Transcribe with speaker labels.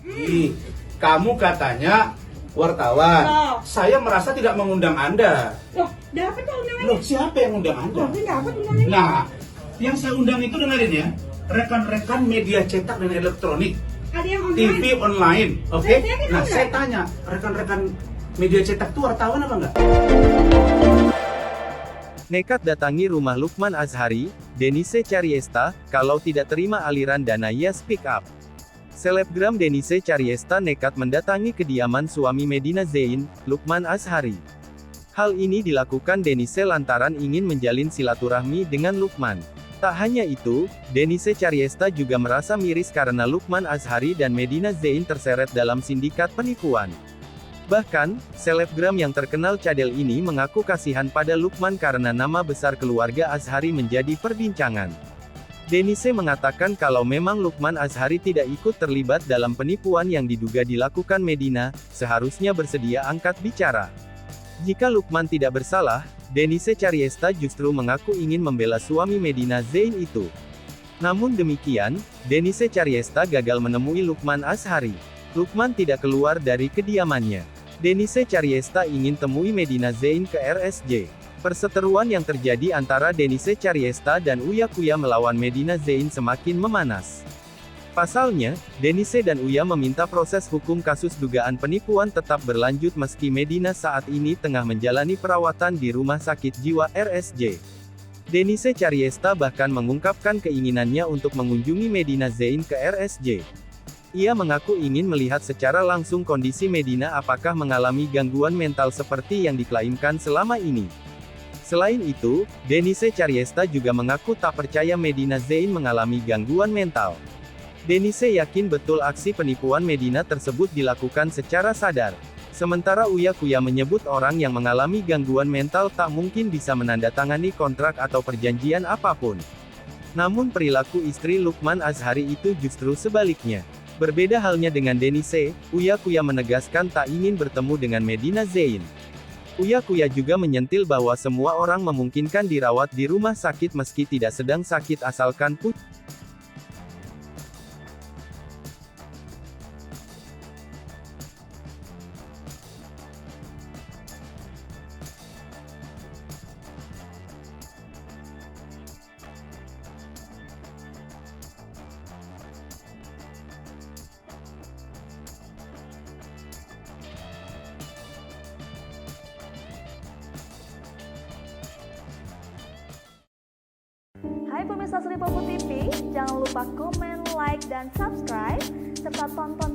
Speaker 1: Ih, kamu katanya wartawan.
Speaker 2: Oh.
Speaker 1: Saya merasa tidak mengundang Anda.
Speaker 2: Loh, dapat dong undangannya.
Speaker 1: Loh, siapa yang undang Anda?
Speaker 2: Loh, dapat undangannya.
Speaker 1: Nah, yang saya undang itu dengerin ya, rekan-rekan media cetak dan elektronik,
Speaker 2: Ada yang online.
Speaker 1: TV online, oke?
Speaker 2: Saya kan
Speaker 1: Nah,
Speaker 2: enggak.
Speaker 1: saya tanya, rekan-rekan media cetak itu wartawan apa enggak?
Speaker 3: Nekat datangi rumah Lukman Azhari, Denise Cariesta, kalau tidak terima aliran dana Yes Speak Up. Selebgram Denise Cariesta nekat mendatangi kediaman suami Medina Zain, Lukman Azhari. Hal ini dilakukan Denise lantaran ingin menjalin silaturahmi dengan Lukman. Tak hanya itu, Denise Cariesta juga merasa miris karena Lukman Azhari dan Medina Zain terseret dalam sindikat penipuan. Bahkan, selebgram yang terkenal cadel ini mengaku kasihan pada Lukman karena nama besar keluarga Azhari menjadi perbincangan. Denise mengatakan kalau memang Lukman Azhari tidak ikut terlibat dalam penipuan yang diduga dilakukan Medina, seharusnya bersedia angkat bicara. Jika Lukman tidak bersalah, Denise Cariesta justru mengaku ingin membela suami Medina Zain itu. Namun demikian, Denise Cariesta gagal menemui Lukman Azhari. Lukman tidak keluar dari kediamannya. Denise Cariesta ingin temui Medina Zain ke RSJ. Perseteruan yang terjadi antara Denise Cariesta dan Uya Kuya melawan Medina Zain semakin memanas. Pasalnya, Denise dan Uya meminta proses hukum kasus dugaan penipuan tetap berlanjut meski Medina saat ini tengah menjalani perawatan di Rumah Sakit Jiwa RSJ. Denise Cariesta bahkan mengungkapkan keinginannya untuk mengunjungi Medina Zain ke RSJ. Ia mengaku ingin melihat secara langsung kondisi Medina apakah mengalami gangguan mental seperti yang diklaimkan selama ini. Selain itu, Denise Cariesta juga mengaku tak percaya Medina Zain mengalami gangguan mental. Denise yakin betul aksi penipuan Medina tersebut dilakukan secara sadar. Sementara Uya Kuya menyebut orang yang mengalami gangguan mental tak mungkin bisa menandatangani kontrak atau perjanjian apapun. Namun perilaku istri Lukman Azhari itu justru sebaliknya. Berbeda halnya dengan Denise, Uya Kuya menegaskan tak ingin bertemu dengan Medina Zain. Uya Kuya juga menyentil bahwa semua orang memungkinkan dirawat di rumah sakit meski tidak sedang sakit asalkan
Speaker 4: Hai pemirsa Sri Popo TV, jangan lupa komen, like, dan subscribe, serta tonton